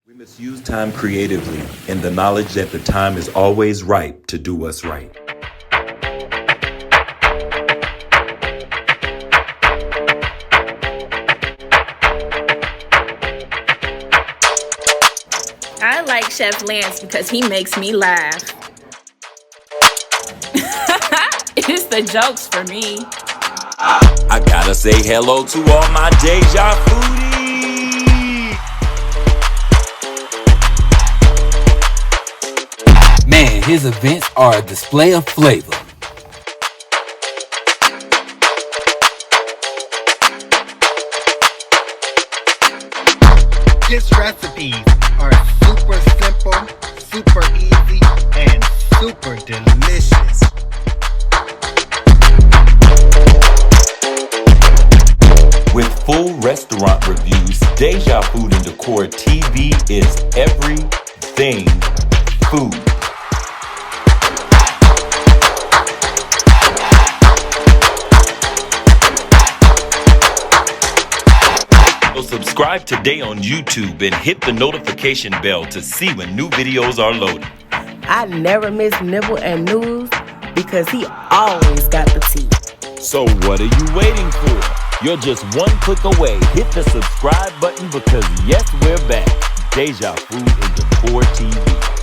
We must use time creatively in the knowledge that the time is always ripe to do what's right. I like Chef Lance because he makes me laugh. It's the jokes for me. I gotta say hello to all my Dejafoodies. Man, his events are a display of flavor. His recipes are super simple, super easy, and super delicious. With full restaurant reviews, Deja Food and Decor TV is everything food. So subscribe today on YouTube and hit the notification bell to see when new videos are loaded. I never miss Nibble and News because he always got the tea. So what are you waiting for? You're just one click away. Hit the subscribe button because yes, we're back. Deja Food and Decor TV.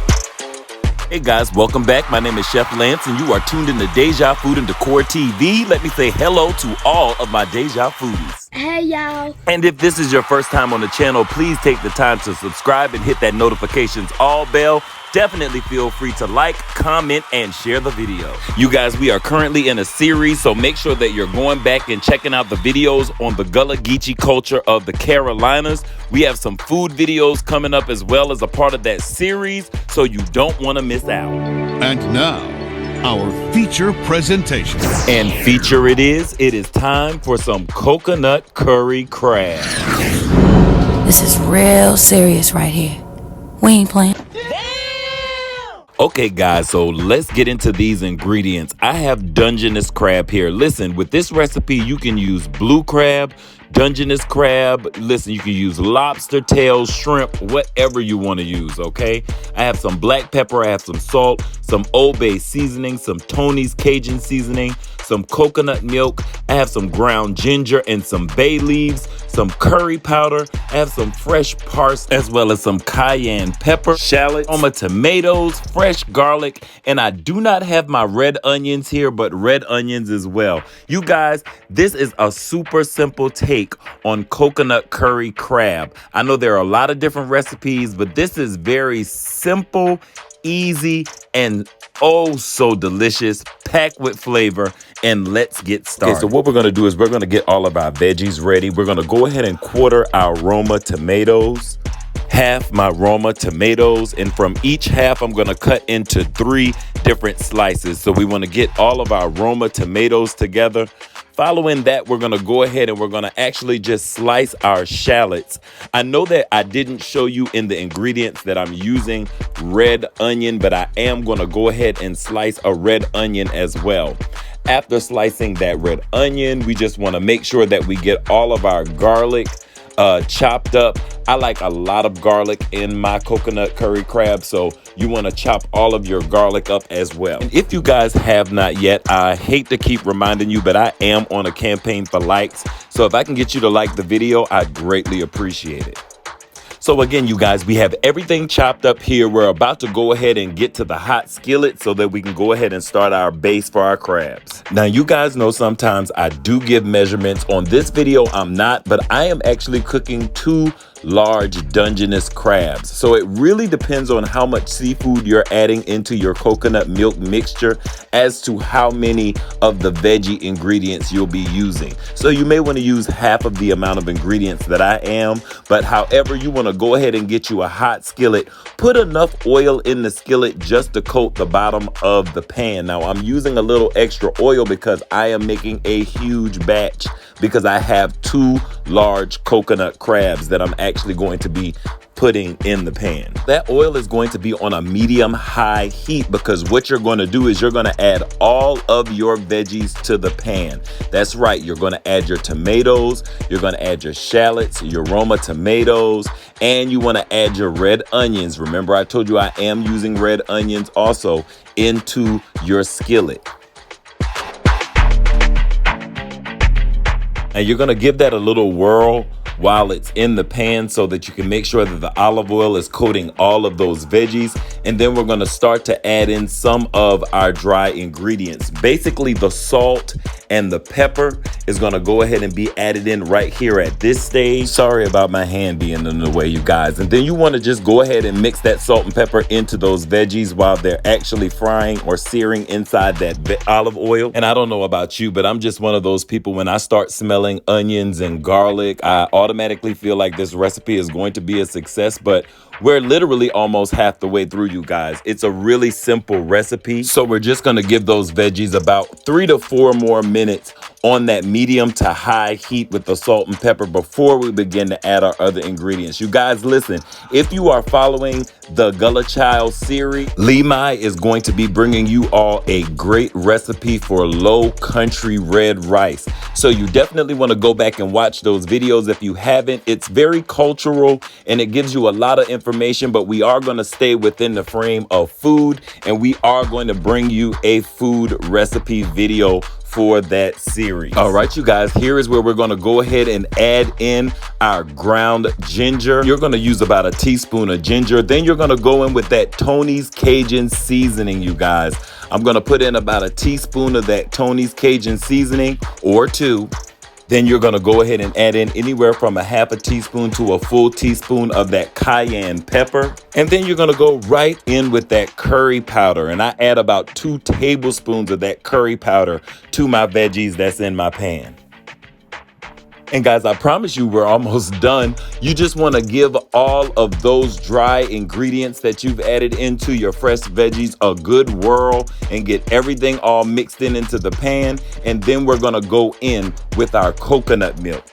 Hey guys, welcome back. My name is Chef Lance and you are tuned in to Deja Food and Decor TV. Let me say hello to all of my Deja Foodies. Hey y'all. And if this is your first time on the channel, please take the time to subscribe and hit that notifications all bell. Definitely feel free to like, comment, and share the video. You guys, we are currently in a series, so make sure that you're going back and checking out the videos on the Gullah Geechee culture of the Carolinas. We have some food videos coming up as well as a part of that series, so you don't want to miss out. And now, our feature presentation. And feature it is time for some coconut curry crab. This is real serious right here. We ain't playing. Okay guys, so let's get into these ingredients. I have Dungeness crab here. Listen, with this recipe, you can use blue crab, Dungeness crab. Listen, you can use lobster tails, shrimp, whatever you want to use, okay? I have some black pepper, I have some salt, some Old Bay seasoning, some Tony's Cajun seasoning, some coconut milk, I have some ground ginger and some bay leaves, some curry powder, I have some fresh parsley as well as some cayenne pepper, shallots, tomatoes, fresh garlic, and I do not have my red onions here, but red onions as well. You guys, this is a super simple take on coconut curry crab. I know there are a lot of different recipes, but this is very simple, easy, and oh so delicious, packed with flavor. And let's get started. Okay, so what we're gonna do is we're gonna get all of our veggies ready. We're gonna go ahead and quarter our Roma tomatoes, half my Roma tomatoes, and from each half I'm gonna cut into 3 different slices. So we wanna get all of our Roma tomatoes together. Following that, we're gonna go ahead and we're gonna actually just slice our shallots. I know that I didn't show you in the ingredients that I'm using red onion, but I am gonna go ahead and slice a red onion as well. After slicing that red onion, we just wanna make sure that we get all of our garlic chopped up. I like a lot of garlic in my coconut curry crab, so you want to chop all of your garlic up as well. And if you guys have not yet, I hate to keep reminding you, but I am on a campaign for likes. So if I can get you to like the video, I'd greatly appreciate it. So again, you guys, we have everything chopped up here. We're about to go ahead and get to the hot skillet so that we can go ahead and start our base for our crabs. Now, you guys know sometimes I do give measurements. On this video, I'm not, but I am actually cooking 2 large Dungeness crabs. So it really depends on how much seafood you're adding into your coconut milk mixture as to how many of the veggie ingredients you'll be using. So you may want to use half of the amount of ingredients that I am, but however you want to go ahead and get you a hot skillet, put enough oil in the skillet just to coat the bottom of the pan. Now I'm using a little extra oil because I am making a huge batch because I have 2 large coconut crabs that I'm actually going to be putting in the pan. That oil is going to be on a medium-high heat because what you're going to do is you're going to add all of your veggies to the pan. That's right, you're going to add your tomatoes, you're going to add your shallots, your Roma tomatoes, and you want to add your red onions. Remember, I told you I am using red onions also into your skillet. And you're going to give that a little whirl while it's in the pan so that you can make sure that the olive oil is coating all of those veggies. And then we're going to start to add in some of our dry ingredients. Basically, the salt and the pepper is going to go ahead and be added in right here at this stage. Sorry about my hand being in the way, you guys. And then you want to just go ahead and mix that salt and pepper into those veggies while they're actually frying or searing inside that olive oil. And I don't know about you, but I'm just one of those people, when I start smelling onions and garlic, I automatically feel like this recipe is going to be a success. But we're literally almost half the way through, you guys. It's a really simple recipe. So we're just going to give those veggies about 3 to 4 more minutes on that medium to high heat with the salt and pepper before we begin to add our other ingredients. You guys, listen, if you are following the Gullah Child series, Lemai is going to be bringing you all a great recipe for low country red rice. So you definitely want to go back and watch those videos if you haven't. It's very cultural and it gives you a lot of information, but we are going to stay within the frame of food, and we are going to bring you a food recipe video for that series. All right, you guys, here is where we're going to go ahead and add in our ground ginger. You're going to use about a teaspoon of ginger. Then you're going to go in with that Tony's Cajun seasoning, you guys. I'm going to put in about a teaspoon of that Tony's Cajun seasoning, or 2. Then you're going to go ahead and add in anywhere from a half a teaspoon to a full teaspoon of that cayenne pepper. And then you're going to go right in with that curry powder. And I add about 2 tablespoons of that curry powder to my veggies that's in my pan. And guys, I promise you we're almost done. You just want to give all of those dry ingredients that you've added into your fresh veggies a good whirl and get everything all mixed into the pan. And then we're going to go in with our coconut milk.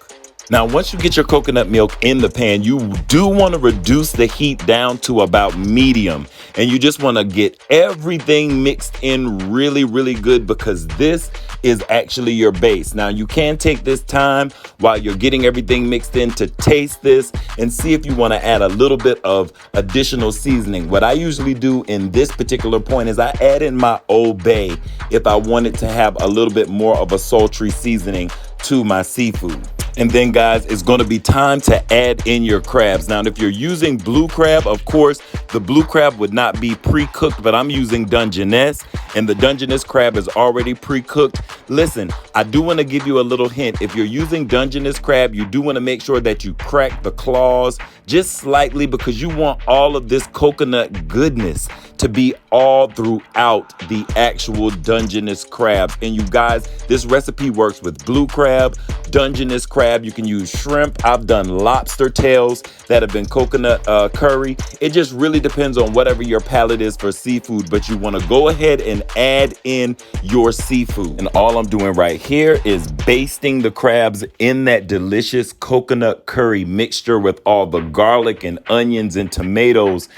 Now, once you get your coconut milk in the pan, you do want to reduce the heat down to about medium. And you just want to get everything mixed in really, really good, because this is actually your base. Now, you can take this time while you're getting everything mixed in to taste this and see if you want to add a little bit of additional seasoning. What I usually do in this particular point is I add in my Old Bay if I wanted to have a little bit more of a sultry seasoning to my seafood. And then, guys, it's going to be time to add in your crabs. Now, if you're using blue crab, of course, the blue crab would not be pre-cooked, but I'm using Dungeness, and the Dungeness crab is already pre-cooked. Listen, I do want to give you a little hint. If you're using Dungeness crab, you do want to make sure that you crack the claws just slightly, because you want all of this coconut goodness to be all throughout the actual Dungeness crabs. And you guys, this recipe works with blue crab, Dungeness crab. You can use shrimp. I've done lobster tails that have been coconut curry. It just really depends on whatever your palate is for seafood, but you want to go ahead and add in your seafood. And all I'm doing right here is basting the crabs in that delicious coconut curry mixture with all the garlic and onions and tomatoes.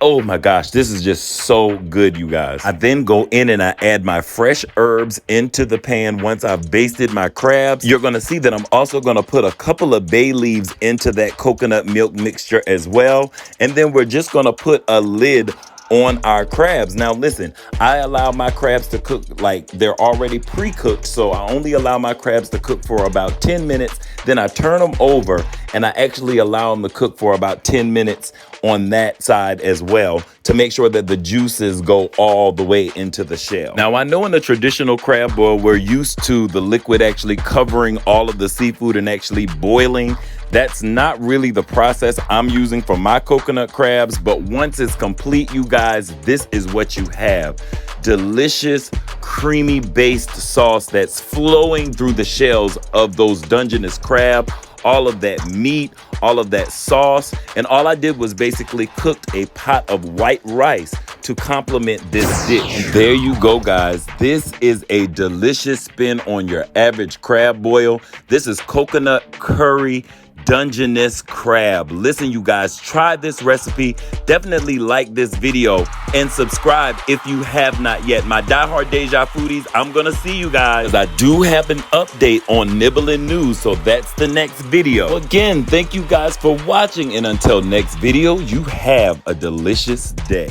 Oh my gosh, this is just so good, you guys. I then go in and I add my fresh herbs into the pan once I've basted my crabs. You're gonna see that I'm also gonna put a couple of bay leaves into that coconut milk mixture as well. And then we're just gonna put a lid on our crabs. Now listen, I allow my crabs to cook like they're already pre-cooked, so I only allow my crabs to cook for about 10 minutes. Then I turn them over and I actually allow them to cook for about 10 minutes on that side as well, to make sure that the juices go all the way into the shell. Now, I know in the traditional crab boil, we're used to the liquid actually covering all of the seafood and actually boiling. That's not really the process I'm using for my coconut crabs, but once it's complete, you guys, this is what you have. Delicious, creamy based sauce that's flowing through the shells of those Dungeness crab. All of that meat, all of that sauce, and all I did was basically cooked a pot of white rice to complement this dish. There you go, guys. This is a delicious spin on your average crab boil. This is coconut curry Dungeness crab. Listen, you guys, try this recipe. Definitely like this video and subscribe if you have not yet. My diehard Dejafoodies, I'm gonna see you guys. I do have an update on Nibbling News, so that's the next video. Again, thank you guys for watching, and until next video, you have a delicious day.